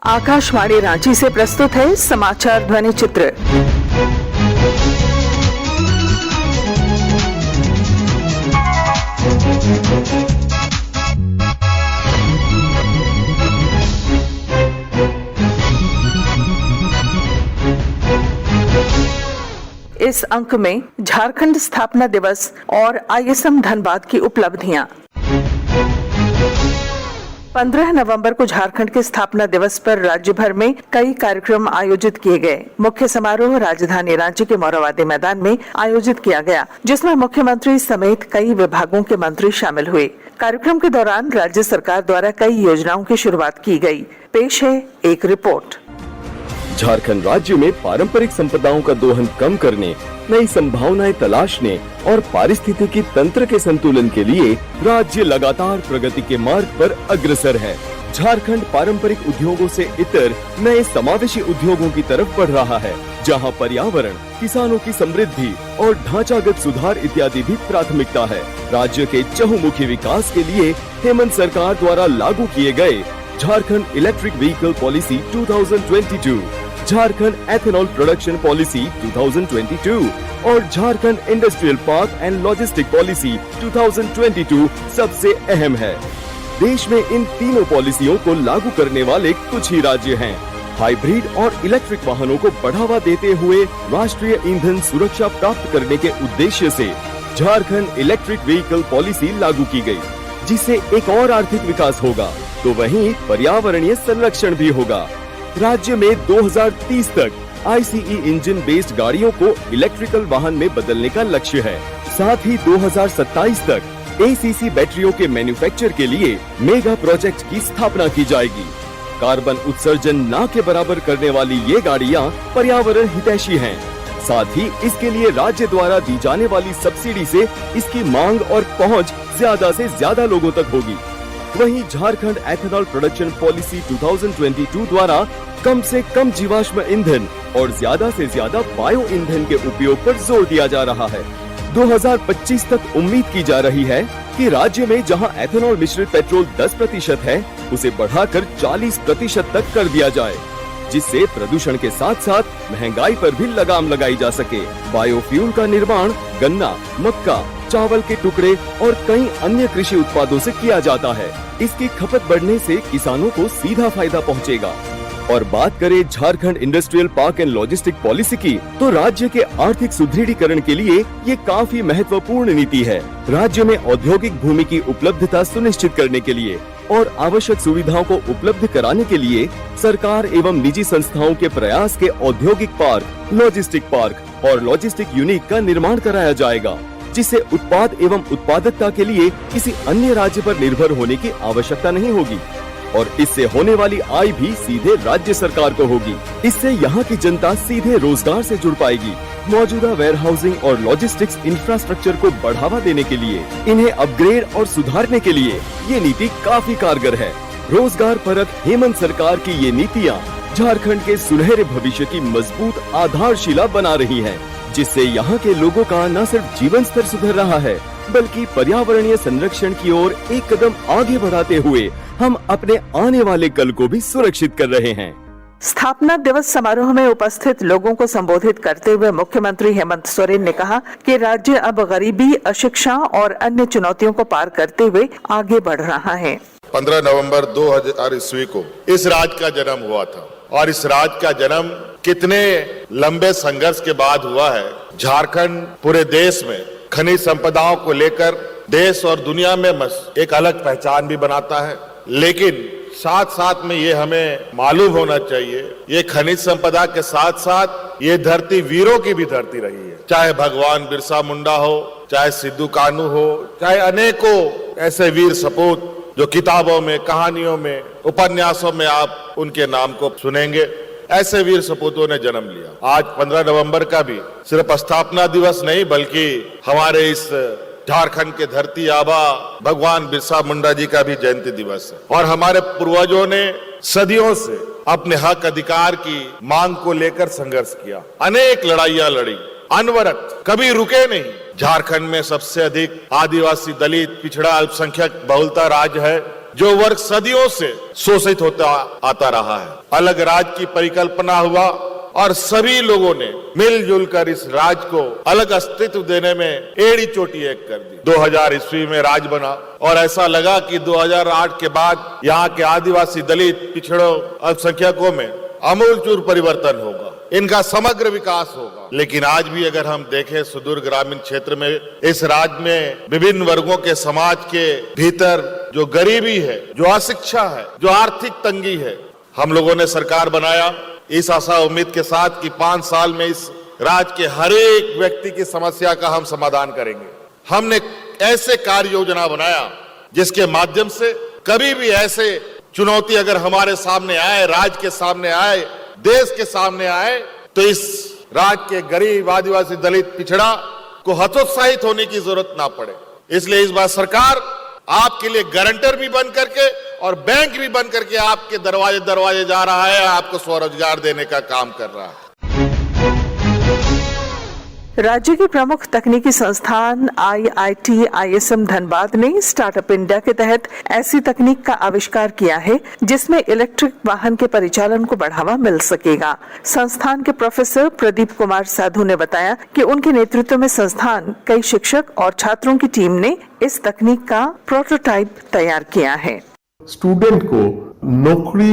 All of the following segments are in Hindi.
आकाशवाणी रांची से प्रस्तुत है समाचार ध्वनि चित्र। इस अंक में झारखंड स्थापना दिवस और आईएसएम धनबाद की उपलब्धियां। 15 नवंबर को झारखंड के स्थापना दिवस पर राज्य भर में कई कार्यक्रम आयोजित किए गए। मुख्य समारोह राजधानी रांची के मोरहाबादी मैदान में आयोजित किया गया, जिसमें मुख्यमंत्री समेत कई विभागों के मंत्री शामिल हुए। कार्यक्रम के दौरान राज्य सरकार द्वारा कई योजनाओं की शुरुआत की गई। पेश है एक रिपोर्ट। झारखंड राज्य में पारंपरिक संपदाओं का दोहन कम करने, नई संभावनाएं तलाशने और पारिस्थितिकी तंत्र के संतुलन के लिए राज्य लगातार प्रगति के मार्ग पर अग्रसर है। झारखंड पारंपरिक उद्योगों से इतर नए समावेशी उद्योगों की तरफ बढ़ रहा है, जहां पर्यावरण, किसानों की समृद्धि और ढांचागत सुधार इत्यादि भी प्राथमिकता है। राज्य के चहुमुखी विकास के लिए हेमंत सरकार द्वारा लागू किए गए Jharkhand electric vehicle policy 2022, Jharkhand ethanol production policy 2022 और Jharkhand industrial park and logistic policy 2022 सबसे अहम है। देश में इन तीनों पॉलिसियों को लागू करने वाले कुछ ही राज्य हैं। हाइब्रिड और इलेक्ट्रिक वाहनों को बढ़ावा देते हुए राष्ट्रीय ईंधन सुरक्षा प्राप्त करने के उद्देश्य से झारखंड इलेक्ट्रिक व्हीकल पॉलिसी लागू की गई, जिससे एक और आर्थिक विकास होगा तो वहीं पर्यावरणीय संरक्षण भी होगा। राज्य में 2030 तक ICE इंजन बेस्ड गाड़ियों को इलेक्ट्रिकल वाहन में बदलने का लक्ष्य है। साथ ही 2027 तक ACC बैटरियों के मैन्युफैक्चर के लिए मेगा प्रोजेक्ट की स्थापना की जाएगी। कार्बन उत्सर्जन न के बराबर करने वाली ये गाड़ियां पर्यावरण हितैषी हैं। साथ ही इसके लिए राज्य द्वारा दी जाने वाली सब्सिडी से इसकी मांग और पहुंच ज्यादा से ज्यादा लोगों तक होगी। वहीं झारखंड एथेनॉल प्रोडक्शन पॉलिसी 2022 द्वारा कम से कम जीवाश्म ईंधन और ज्यादा से ज्यादा बायो ईंधन के उपयोग पर जोर दिया जा रहा है। 2025 तक उम्मीद की जा रही है कि राज्य में जहां एथेनॉल मिश्रित पेट्रोल 10% है, उसे बढ़ाकर 40% तक कर दिया जाए, जिससे प्रदूषण के साथ साथ महंगाई पर भी लगाम लगाई जा सके। बायोफ्यूल का निर्माण गन्ना, मक्का, चावल के टुकड़े और कई अन्य कृषि उत्पादों से किया जाता है। इसकी खपत बढ़ने से किसानों को सीधा फायदा पहुंचेगा। और बात करें Jharkhand industrial park and logistic policy की, तो राज्य के आर्थिक सुदृढ़ीकरण के लिए ये काफी महत्वपूर्ण नीति है। राज्य में औद्योगिक भूमि की उपलब्धता सुनिश्चित करने के लिए और आवश्यक सुविधाओं को उपलब्ध कराने के लिए सरकार एवं निजी संस्थाओं के प्रयास के औद्योगिक पार्क, लॉजिस्टिक पार्क और लॉजिस्टिक यूनिट का निर्माण कराया जाएगा, जिससे उत्पाद एवं उत्पादकता के लिए किसी अन्य राज्य पर निर्भर होने की आवश्यकता नहीं होगी और इससे होने वाली आय भी सीधे राज्य सरकार को होगी। इससे यहाँ की जनता सीधे रोजगार से जुड़ पाएगी। मौजूदा वेयर हाउसिंग और लॉजिस्टिक्स इंफ्रास्ट्रक्चर को बढ़ावा देने के लिए, इन्हें अपग्रेड और सुधारने के लिए ये नीति काफी कारगर है। रोजगार परक हेमंत सरकार की ये नीतियाँ झारखंड के सुनहरे भविष्य की मजबूत आधारशिला बना रही है, जिससे यहाँ के लोगों का न सिर्फ जीवन स्तर सुधर रहा है, बल्कि पर्यावरणीय संरक्षण की ओर एक कदम आगे बढ़ाते हुए हम अपने आने वाले कल को भी सुरक्षित कर रहे हैं। स्थापना दिवस समारोह में उपस्थित लोगों को संबोधित करते हुए मुख्यमंत्री हेमंत सोरेन ने कहा कि राज्य अब गरीबी, अशिक्षा और अन्य चुनौतियों को पार करते हुए आगे बढ़ रहा है। 15 नवंबर 2000 ईस्वी को इस राज्य का जन्म हुआ था और इस राज्य का जन्म कितने लंबे संघर्ष के बाद हुआ है। झारखंड पूरे देश में खनिज संपदाओं को लेकर देश और दुनिया में एक अलग पहचान भी बनाता है, लेकिन साथ साथ में ये हमें मालूम होना चाहिए, ये खनिज संपदा के साथ साथ ये धरती वीरों की भी धरती रही है। चाहे भगवान बिरसा मुंडा हो, चाहे सिद्धू कान्हू हो, चाहे अनेकों ऐसे वीर सपूत जो किताबों में, कहानियों में, उपन्यासों में आप उनके नाम को सुनेंगे। ऐसे वीर सपूतों ने जन्म लिया। आज 15 नवंबर का भी सिर्फ स्थापना दिवस नहीं, बल्कि हमारे इस झारखंड के धरती आबा भगवान बिरसा मुंडा जी का भी जयंती दिवस है। और हमारे पूर्वजों ने सदियों से अपने हक अधिकार की मांग को लेकर संघर्ष किया, अनेक लड़ाइयां लड़ी, अनवरत, कभी रुके नहीं। झारखंड में सबसे अधिक आदिवासी, दलित, पिछड़ा, अल्पसंख्यक बहुलता राज्य है। जो वर्ग सदियों से शोषित होता आता रहा है। अलग राज्य की परिकल्पना हुआ और सभी लोगों ने मिलजुल कर इस राज्य को अलग अस्तित्व देने में एड़ी चोटी एक कर दी। 2000 ईस्वी में राज्य बना और ऐसा लगा कि 2008 के बाद यहाँ के आदिवासी, दलित, पिछड़ों, अल्पसंख्यकों में आमूलचूल परिवर्तन होगा, इनका समग्र विकास होगा। लेकिन आज भी अगर हम देखें सुदूर ग्रामीण क्षेत्र में इस राज्य में विभिन्न वर्गों के समाज के भीतर जो गरीबी है, जो अशिक्षा है, जो आर्थिक तंगी है, हम लोगों ने सरकार बनाया इस आशा उम्मीद के साथ कि 5 साल में इस राज्य के हर एक व्यक्ति की समस्या का हम समाधान करेंगे। हमने ऐसे कार्य योजना बनाया जिसके माध्यम से कभी भी ऐसे चुनौती अगर हमारे सामने आए, राज्य के सामने आए, देश के सामने आए, तो इस राज्य के गरीब, आदिवासी, दलित, पिछड़ा को हतोत्साहित होने की जरूरत ना पड़े। इसलिए इस बार सरकार आपके लिए गारंटर भी बन करके और बैंक भी बन करके आपके दरवाजे दरवाजे जा रहा है, आपको स्वरोजगार देने का काम कर रहा है। राज्य के प्रमुख तकनीकी संस्थान IIT ISM धनबाद ने स्टार्टअप इंडिया के तहत ऐसी तकनीक का आविष्कार किया है जिसमें इलेक्ट्रिक वाहन के परिचालन को बढ़ावा मिल सकेगा। संस्थान के प्रोफेसर प्रदीप कुमार साधु ने बताया कि उनके नेतृत्व में संस्थान, कई शिक्षक और छात्रों की टीम ने इस तकनीक का प्रोटोटाइप तैयार किया है। स्टूडेंट को नौकरी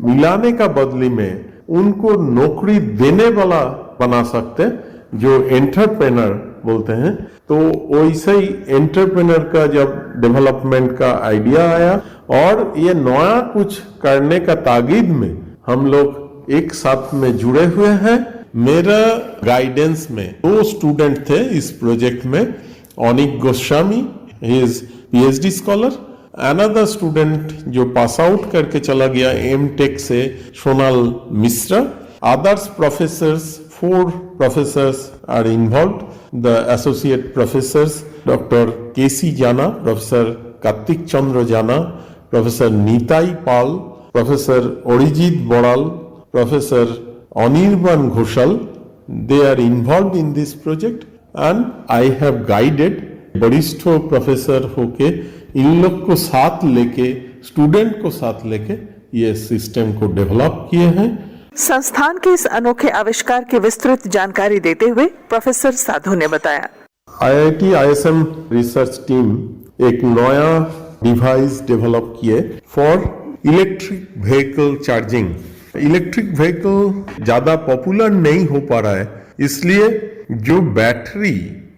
मिलाने का बदले में उनको नौकरी देने वाला बना सकते, जो एंटरप्रेनर बोलते हैं। तो वैसे ही एंटरप्रेनर का जब डेवलपमेंट का आइडिया आया और ये नया कुछ करने का ताकीद में हम लोग एक साथ में जुड़े हुए हैं। मेरा गाइडेंस में 2 स्टूडेंट थे इस प्रोजेक्ट में, Anik Goswami, he is PhD scholar, another student जो पास आउट करके चला गया M.Tech से, Sonal Mishra. Others professors, 4 professors are involved. The associate professors, Dr. K.C. Jana, Professor Kartik Chandra Jana, Professor Nitai Pal, Professor Orijit Boral, Professor Anirban Ghoshal, they are involved in this project and I have guided वरिष्ठ प्रोफेसर होके इन लोग को साथ लेके, स्टूडेंट को साथ लेके ये सिस्टम को डेवलप किए हैं। संस्थान के इस अनोखे आविष्कार की विस्तृत जानकारी देते हुए प्रोफेसर साधु ने बताया, IIT ISM रिसर्च टीम एक नया डिवाइस डेवलप किए for electric vehicle charging. Electric vehicle ज्यादा पॉपुलर नहीं हो पा रहा है, इसलिए जो battery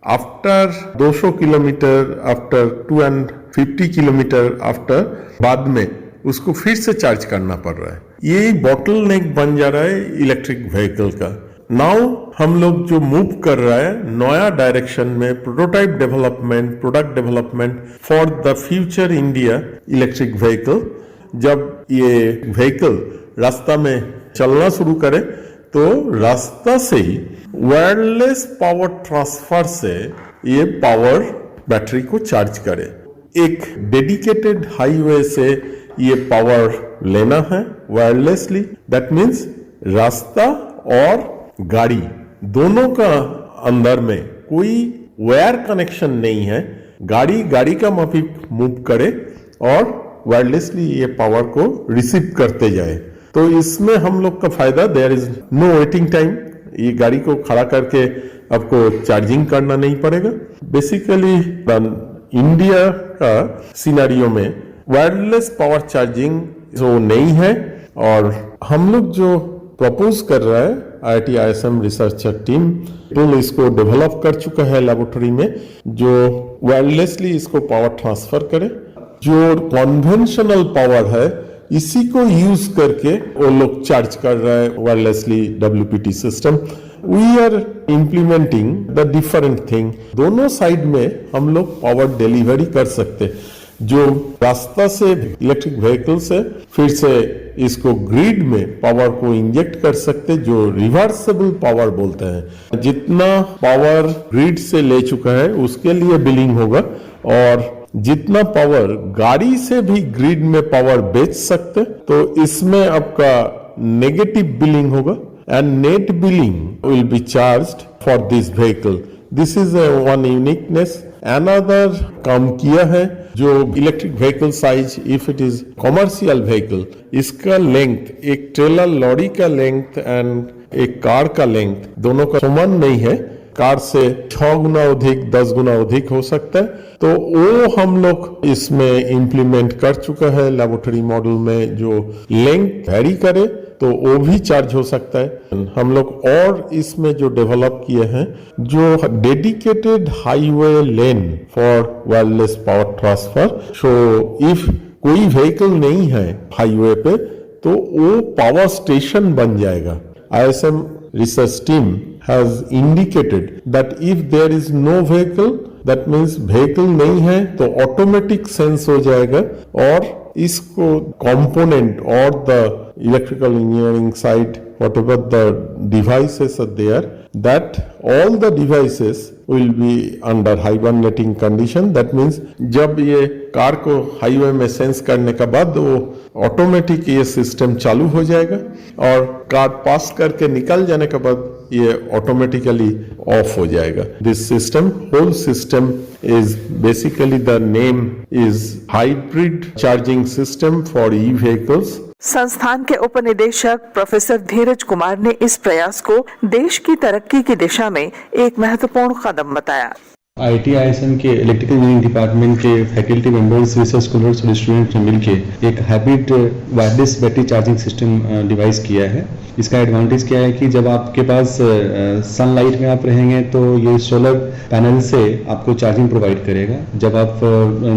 after 200 kilometre, after 250 kilometre after, बाद में उसको फिर से चार्ज करना पड़ रहा है। ये बॉटल नेक बन जा रहा है इलेक्ट्रिक व्हीकल का। नाउ हम लोग जो मूव कर रहा है नया डायरेक्शन में, prototype development, product development for the future India electric vehicle. जब ये व्हीकल रास्ता में चलना शुरू करे तो रास्ता से ही वायरलेस पावर ट्रांसफर से ये पावर बैटरी को चार्ज करे। एक डेडिकेटेड हाईवे से ये पावर लेना है वायरलेसली। दैट मीन्स रास्ता और गाड़ी दोनों का अंदर में कोई वायर कनेक्शन नहीं है। गाड़ी का माफिक मूव करे और वायरलेसली ये पावर को रिसीव करते जाए। तो इसमें हम लोग का फायदा, there is no waiting time. ये गाड़ी को खड़ा करके आपको चार्जिंग करना नहीं पड़ेगा। बेसिकली इंडिया का सिनेरियो में वायरलेस पावर चार्जिंग जो नहीं है, और हम लोग जो प्रपोज कर रहा है IIT ISM रिसर्चर टीम तो इसको डेवलप कर चुका है लेबोरेटरी में, जो वायरलेसली इसको पावर ट्रांसफर करे। जो कन्वेंशनल पावर है इसी को यूज करके वो लोग चार्ज कर रहा है wirelessly WPT system. We are implementing the different thing. दोनों साइड में हम लोग पावर डिलीवरी कर सकते, जो रास्ता से इलेक्ट्रिक व्हीकल से फिर से इसको ग्रिड में पावर को इंजेक्ट कर सकते, जो रिवर्सेबल पावर बोलते हैं। जितना पावर ग्रिड से ले चुका है उसके लिए बिलिंग होगा, और जितना पावर गाड़ी से भी ग्रिड में पावर बेच सकते तो इसमें आपका नेगेटिव बिलिंग होगा, and net billing will be charged for this vehicle. This is one uniqueness another काम किया है जो electric vehicle size if it is commercial vehicle, इसका लेंथ एक ट्रेलर लॉरी का लेंथ एंड एक कार का लेंथ दोनों का समान नहीं है। कार से 6 गुना अधिक 10 गुना अधिक हो सकता है, तो वो हम लोग इसमें इम्प्लीमेंट कर चुका है लेबोरेटरी मॉडल में। जो लेंथ वेरी करे तो वो भी चार्ज हो सकता है। हम लोग और इसमें जो डेवलप किए हैं जो dedicated highway lane for wireless power transfer, so if कोई व्हीकल नहीं है हाईवे पे तो वो पावर स्टेशन बन जाएगा। ISM research team has indicated that if there is no vehicle, that means vehicle नहीं है तो ऑटोमेटिक सेंस हो जाएगा और इसको कंपोनेंट और the electrical engineering side whatever the devices are there, that all the devices will be under hibernating condition. That means जब ये कार को हाईवे में सेंस करने के बाद वो ऑटोमेटिक ये सिस्टम चालू हो जाएगा और कार पास करके निकल जाने के बाद ये ऑटोमेटिकली ऑफ हो जाएगा। This system whole system is basically the name is hybrid charging system for e vehicles. संस्थान के उपनिदेशक प्रोफेसर धीरज कुमार ने इस प्रयास को देश की तरक्की की दिशा में एक महत्वपूर्ण कदम बताया। IIT ISM के इलेक्ट्रिकल इंजीनियरिंग डिपार्टमेंट के फैकल्टी मेंबर्स, रिसर्च स्कॉलर्स और स्टूडेंट्स ने मिलकर एक hybrid wireless battery charging system device किया है। इसका एडवांटेज क्या है कि जब आपके पास सनलाइट में आप रहेंगे तो ये सोलर पैनल से आपको चार्जिंग प्रोवाइड करेगा। जब आप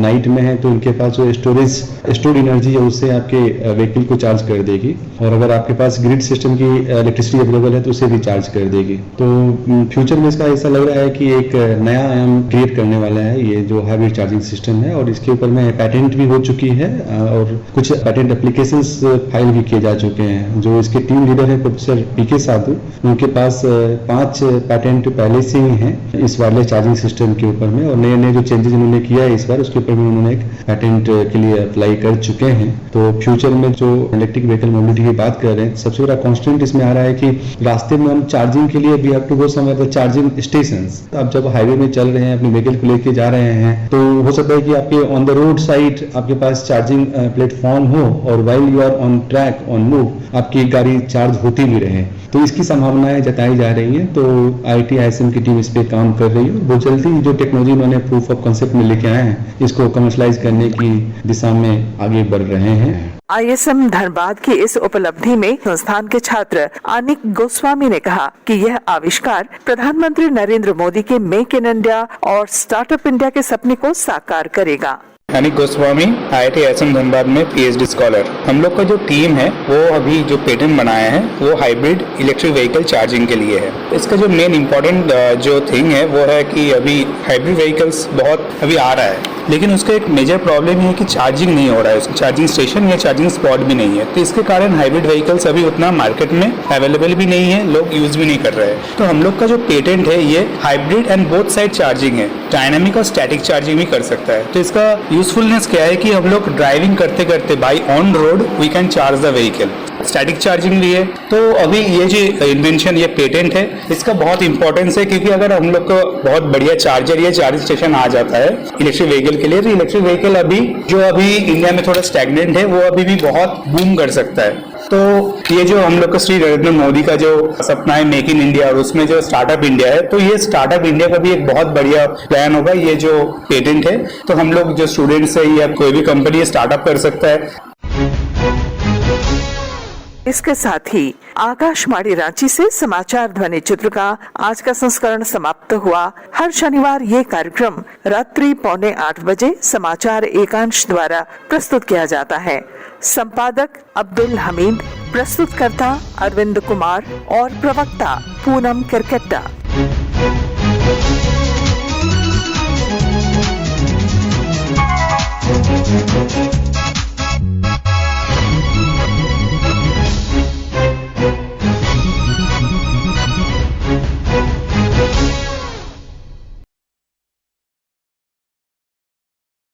नाइट में हैं तो इनके पास जो स्टोर्ड एनर्जी है उससे आपके व्हीकल को चार्ज कर देगी और अगर आपके पास ग्रिड सिस्टम की इलेक्ट्रिसिटी अवेलेबल है तो उसे भी चार्ज कर देगी। तो फ्यूचर में इसका ऐसा लग रहा है कि एक नया आयाम क्रिएट करने वाला है ये जो हाइब्रिड चार्जिंग सिस्टम है और इसके ऊपर में पैटेंट भी हो चुकी है और कुछ पैटेंट एप्लीकेशंस फाइल भी किए जा चुके हैं। जो इसके टीम लीडर है प्रोफेसर पीके साधु, उनके पास 5 पैटेंट पहले से ही हैं इस वायरलेस चार्जिंग सिस्टम के ऊपर में और नए नए जो चेंजेस उन्होंने किया है इस बार उसके ऊपर में उन्होंने एक पैटेंट के लिए अप्लाई कर चुके हैं। तो फ्यूचर में जो इलेक्ट्रिक व्हीकल मोबिलिटी की बात कर रहे हैं, सबसे बड़ा कॉन्स्टेंट इसमें आ रहा है कि रास्ते में हम चार्जिंग के लिए we have to go somewhere the charging stations. आप जब हाईवे में चल रहे हैं, अपने व्हीकल को लेके जा रहे हैं तो हो सकता है कि आपके ऑन द रोड साइड आपके पास चार्जिंग प्लेटफॉर्म हो और while you are on track on move आपकी गाड़ी चार्ज होती भी रहे। तो इसकी संभावनाएं जताई जा रही हैं। तो IIT ISM की टीम इस पे काम कर रही है। वो जल्दी जो टेक्नोलॉजी उन्होंने प्रूफ ऑफ कांसेप्ट में लेके आए हैं इसको कमर्शलाइज करने की दिशा में आगे बढ़ रहे हैं। ISM धनबाद की इस उपलब्धि में संस्थान के छात्र अनिक गोस्वामी ने कहा कि यह आविष्कार प्रधानमंत्री नरेंद्र मोदी के मेक इन इंडिया और स्टार्टअप इंडिया के सपने को साकार करेगा। अनिक गोस्वामी, IIT ISM धनबाद में PhD स्कॉलर। हम लोग का जो टीम है वो अभी जो पेटेंट बनाया है वो हाइब्रिड इलेक्ट्रिक व्हीकल चार्जिंग के लिए है। इसका जो मेन इंपॉर्टेंट जो थिंग है वो है कि अभी हाइब्रिड व्हीकल्स बहुत अभी आ रहा है लेकिन उसका एक मेजर प्रॉब्लम है कि चार्जिंग नहीं हो रहा है, उसका चार्जिंग स्टेशन या चार्जिंग स्पॉट भी नहीं है। तो इसके कारण हाइब्रिड व्हीकल्स अभी उतना मार्केट में अवेलेबल भी नहीं है, लोग यूज भी नहीं कर रहे हैं। तो हम लोग का जो पेटेंट है ये hybrid and both side charging है, डायनामिक और स्टैटिक चार्जिंग भी कर सकता है। तो इसका यूजफुलनेस क्या है कि हम लोग ड्राइविंग करते करते by on road we can charge the vehicle. Static charging भी है। तो अभी ये जो इन्वेंशन ये पेटेंट है इसका बहुत इंपॉर्टेंस है क्योंकि अगर हम लोग को बहुत बढ़िया चार्जर या चार्जिंग स्टेशन आ जाता है इलेक्ट्रिक व्हीकल के लिए तो इलेक्ट्रिक व्हीकल अभी इंडिया में थोड़ा स्टैग्नेंट है वो अभी भी बहुत बूम कर सकता है। तो ये जो हम लोग का श्री नरेंद्र मोदी का जो सपना है मेक इन इंडिया और उसमें जो स्टार्टअप इंडिया है तो ये स्टार्टअप इंडिया का भी एक बहुत बढ़िया प्लान होगा। ये जो पेटेंट है तो हम लोग जो स्टूडेंट्स है या कोई भी कंपनी स्टार्टअप कर सकता है। इसके साथ ही आकाशवाणी रांची से समाचार ध्वनि चित्र का आज का संस्करण समाप्त हुआ। हर शनिवार ये कार्यक्रम रात्रि 7:45 बजे समाचार एकांश द्वारा प्रस्तुत किया जाता है। संपादक अब्दुल हमीद, प्रस्तुतकर्ता अरविंद कुमार और प्रवक्ता पूनम किरकेट्टा।